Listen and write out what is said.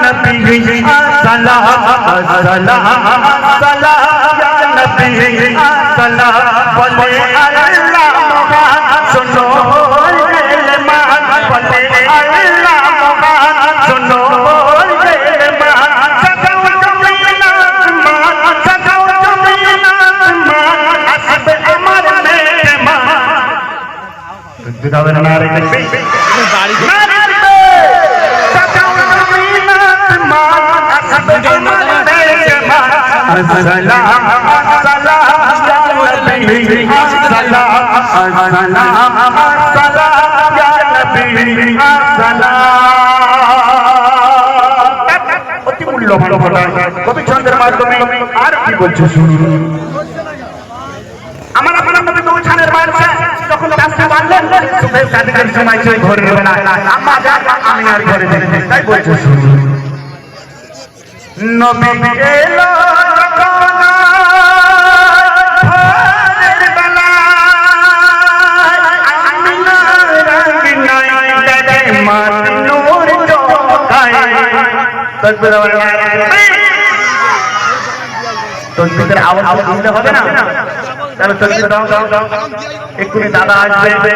नबी सलाम सलाम सलाम या नबी सलाम बोले अल्लाह मोहन सुनो बोले मान बोले अल्लाह मोहन सुनो बोले मान सदाओ जमीना मान सदाओ जमीना मान हसब अमर मेहमान दिखावे नारे तकबीर नारे सदाओ जमीना मान हसब अमर मेहमान सलाम सलाम या नबी सलाम सलाम सलाम या नबी सलाम অতি মূল্যবান ঘটনা কবি ছন্দের মাধ্যমে আর কি বলছো শুনুন আমার আপনার নবী তো ছানের মারছে যখন রাস্তা বাঁধলেন সুবেহ কাদিকের সময় সেই ঘরের বেলা আম্মা জান আমি আর ঘরে যেতে তাই বলছো শুনুন নবী এলো তকবীরের আওয়াজ দিতে হবে না তাহলে তকবীর দাও একটু দাদা আসবে